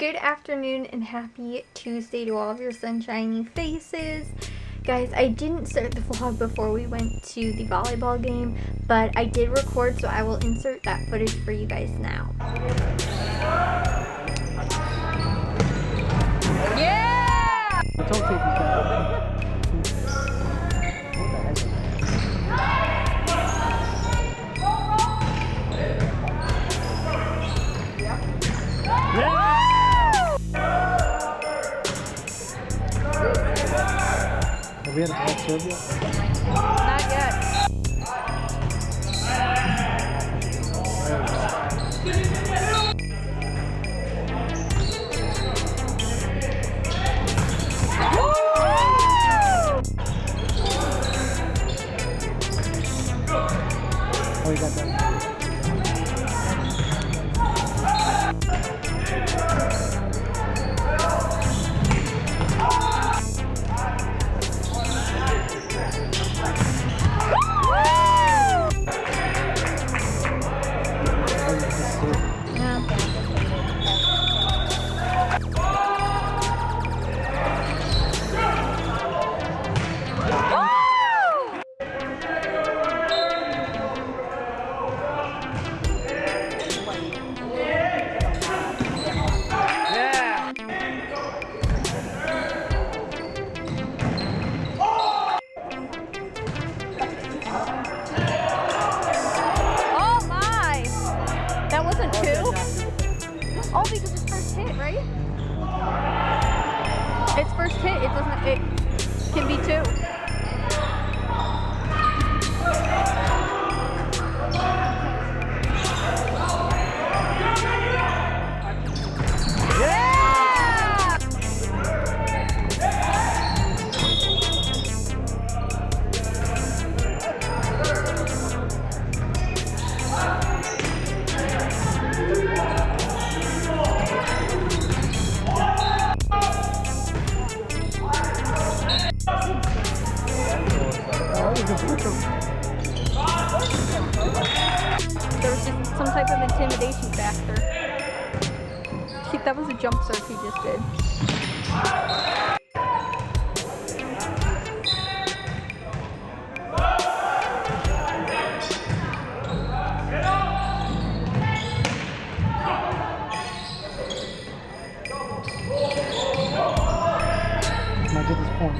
Good afternoon and happy Tuesday to all of your sunshiny faces. Guys, I didn't start the vlog before we went to the volleyball game, but I did record, so I will insert that footage for you guys now. Yeah! Have we had a ball serve yet? Not yet. Oh, you got that. Oh, because it's first hit, right? It's first hit. It can be two. There was just some type of intimidation factor. That was a jump serve he just did. Might get this point.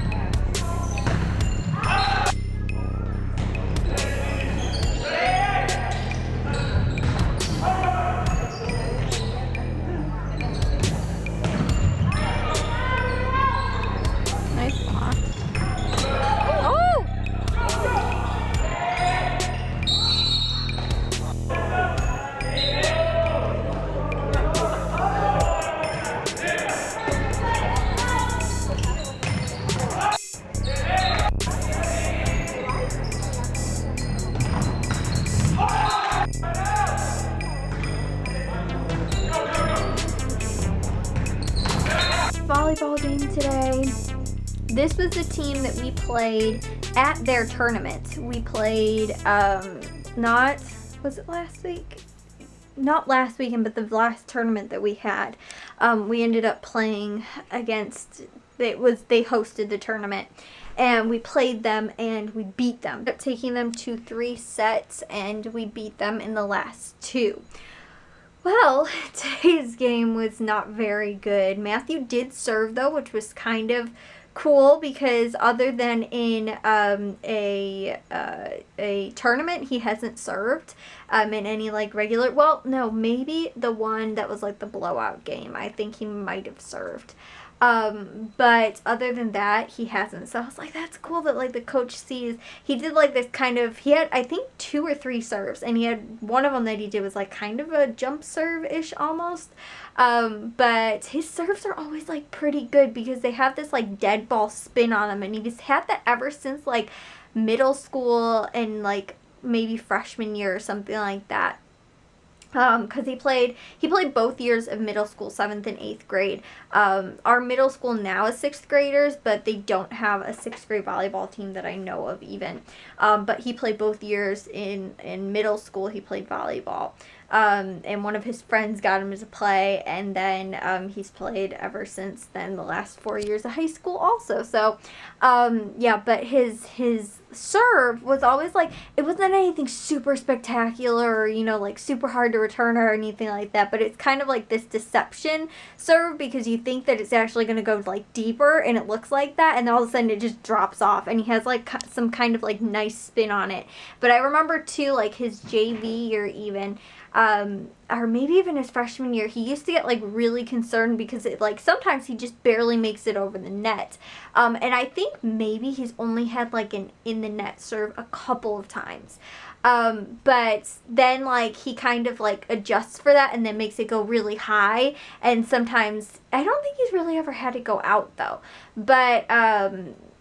Volleyball game today. This was the team that we played at their tournament. We played was it last week? Not last weekend, but the last tournament that we had. We ended up playing against, they hosted the tournament, and we played them and we beat them. Ended up taking them to 3 sets and we beat them in the last 2. Well, today's game was not very good. Matthew did serve though, which was kind of cool because other than in a tournament, he hasn't served in any like regular. Well, no, maybe the one that was like the blowout game. I think he might have served. But other than that, he hasn't. So I was like, that's cool that like the coach sees. He did like this kind of, he had I think 2 or 3 serves, and he had one of them that he did was like kind of a jump serve-ish almost. But his serves are always like pretty good because they have this like dead ball spin on them, and he's had that ever since like middle school and like maybe freshman year or something like that. Because he played both years of middle school, 7th and 8th grade. Our middle school now is 6th graders, but they don't have a 6th grade volleyball team that I know of even. But he played both years in middle school. He played volleyball. and one of his friends got him to play, and then he's played ever since then, the last 4 years of high school also. So yeah, but his serve was always like, it wasn't anything super spectacular or, you know, like super hard to return or anything like that, but it's kind of like this deception serve, because you think that it's actually going to go like deeper and it looks like that, and then all of a sudden it just drops off, and he has like some kind of like nice spin on it. But I remember too, like his JV year even, or maybe even his freshman year, he used to get like really concerned because it like sometimes he just barely makes it over the net. And I think maybe he's only had like an in the net serve a couple of times. But then like he kind of like adjusts for that and then makes it go really high. And sometimes, I don't think he's really ever had it go out though. But,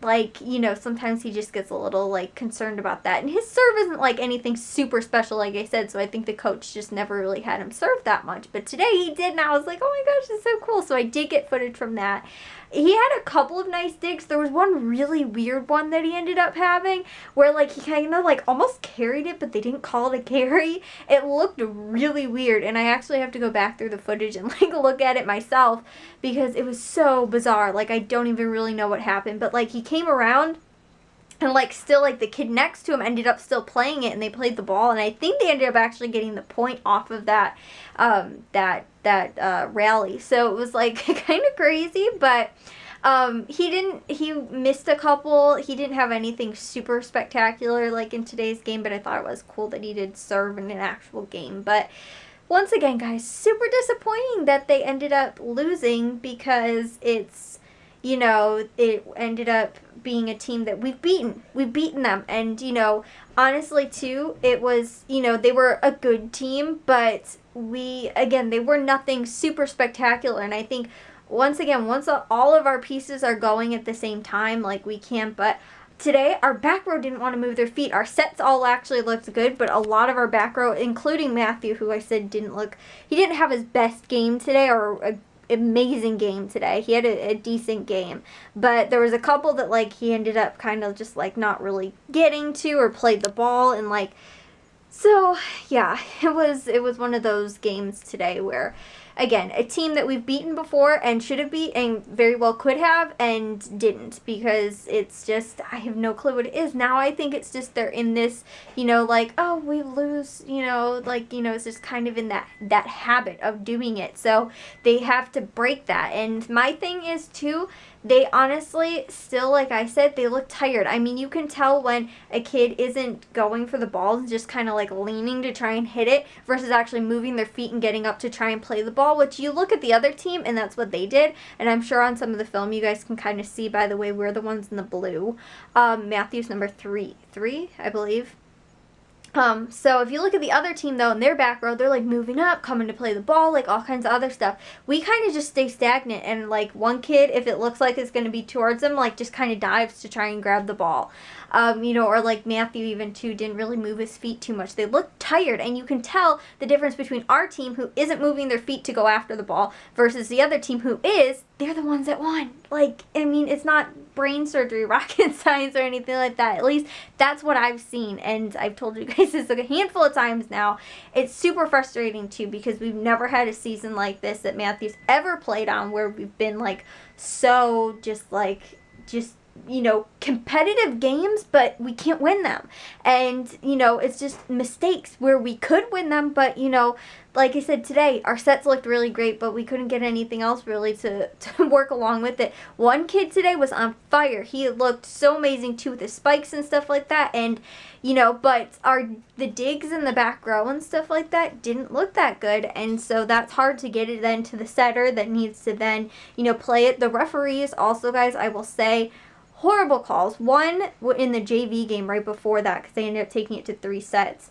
like, you know, sometimes he just gets a little, like, concerned about that. And his serve isn't, like, anything super special, like I said, so I think the coach just never really had him serve that much. But today he did, and I was like, oh my gosh, it's so cool. So I did get footage from that. He had a couple of nice digs. There was one really weird one that he ended up having where, like, he kind of, like, almost carried it, but they didn't call it a carry. It looked really weird, and I actually have to go back through the footage and, like, look at it myself because it was so bizarre. Like, I don't even really know what happened, but, like, he came around and, like, still, like, the kid next to him ended up still playing it, and they played the ball, and I think they ended up actually getting the point off of that, rally. So it was, like, kind of crazy, but he missed a couple. He didn't have anything super spectacular, like, in today's game, but I thought it was cool that he did serve in an actual game. But once again, guys, super disappointing that they ended up losing because it's, you know, it ended up being a team that we've beaten. We've beaten them. And, you know, honestly, too, it was, you know, they were a good team, but they were nothing super spectacular. And I think, once again, once all of our pieces are going at the same time, like, we can't, but today, our back row didn't want to move their feet. Our sets all actually looked good, but a lot of our back row, including Matthew, who I said he didn't have his best game today or a amazing game today. He had a decent game, but there was a couple that like he ended up kind of just like not really getting to or played the ball, and like, so yeah, it was one of those games today where, again, a team that we've beaten before and should have beat and very well could have and didn't, because it's just, I have no clue what it is. Now I think it's just they're in this, you know, like, oh, we lose, you know, like, you know, it's just kind of in that habit of doing it. So they have to break that. And my thing is, too, they honestly still, like I said, they look tired. I mean, you can tell when a kid isn't going for the ball and just kind of like leaning to try and hit it versus actually moving their feet and getting up to try and play the ball, which you look at the other team and that's what they did. And I'm sure on some of the film you guys can kind of see, by the way, we're the ones in the blue. Matthew's number three, I believe. So if you look at the other team, though, in their back row, they're, like, moving up, coming to play the ball, like, all kinds of other stuff. We kind of just stay stagnant, and, like, one kid, if it looks like it's going to be towards them, like, just kind of dives to try and grab the ball. You know, or, like, Matthew even, too, didn't really move his feet too much. They look tired, and you can tell the difference between our team, who isn't moving their feet to go after the ball, versus the other team who is. They're the ones that won. Like, I mean, it's not brain surgery, rocket science, or anything like that. At least that's what I've seen, and I've told you guys this a handful of times now. It's super frustrating, too, because we've never had a season like this that Matthew's ever played on where we've been, like, so just, you know, competitive games, but we can't win them. And, you know, it's just mistakes where we could win them, but, you know, like I said today, our sets looked really great, but we couldn't get anything else really to work along with it. One kid today was on fire. He looked so amazing, too, with his spikes and stuff like that. And, you know, but the digs in the back row and stuff like that didn't look that good. And so that's hard to get it then to the setter that needs to then, you know, play it. The referees also, guys, I will say, horrible calls. One in the JV game right before that, because they ended up taking it to 3 sets.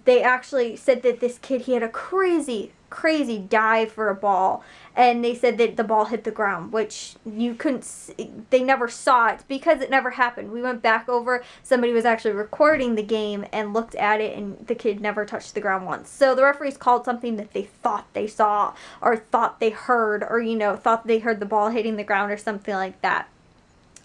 They actually said that this kid, he had a crazy dive for a ball, and they said that the ball hit the ground, which you couldn't see. They never saw it because it never happened. We went back over, somebody was actually recording the game and looked at it, and the kid never touched the ground once. So the referees called something that they thought they saw or thought they heard, or, you know, thought they heard the ball hitting the ground or something like that.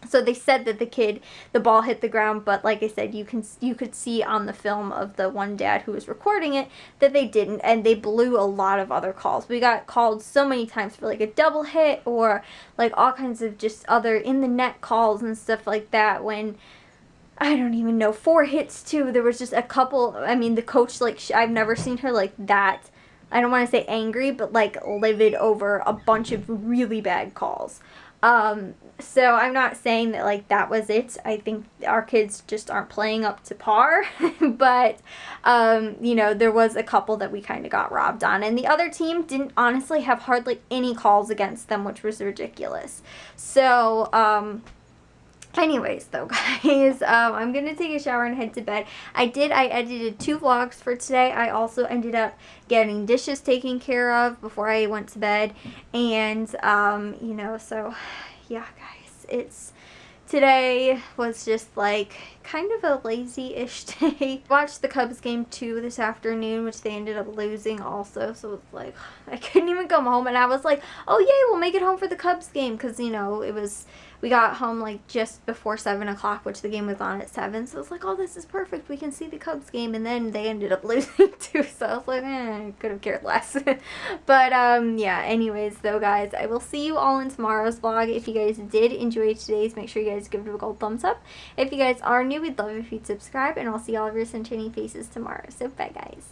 So they said that the ball hit the ground, but like I said, you could see on the film of the one dad who was recording it that they didn't, and they blew a lot of other calls. We got called so many times for like a double hit or like all kinds of just other in the net calls and stuff like that when I don't even know, 4 hits too. There was just a couple. I mean, the coach, like, I've never seen her like that. I don't want to say angry, but like livid over a bunch of really bad calls. So I'm not saying that like that was it. I think our kids just aren't playing up to par. But, you know, there was a couple that we kind of got robbed on. And the other team didn't honestly have hardly any calls against them, which was ridiculous. So, anyways, though, guys, I'm going to take a shower and head to bed. I edited 2 vlogs for today. I also ended up getting dishes taken care of before I went to bed. And, you know, so, yeah, guys, today was just, like, kind of a lazy-ish day. Watched the Cubs game, too, this afternoon, which they ended up losing also. So, it was like, I couldn't even come home. And I was like, oh, yay, we'll make it home for the Cubs game. Because, you know, we got home, like, just before 7 o'clock, which the game was on at 7. So, it was like, oh, this is perfect. We can see the Cubs game. And then they ended up losing, too. So, I was like, I could have cared less. But, yeah, anyways, though, guys, I will see you all in tomorrow's vlog. If you guys did enjoy today's, make sure you guys give it a gold thumbs up. If you guys are new, we'd love if you'd subscribe. And I'll see all of your entertaining faces tomorrow. So, bye, guys.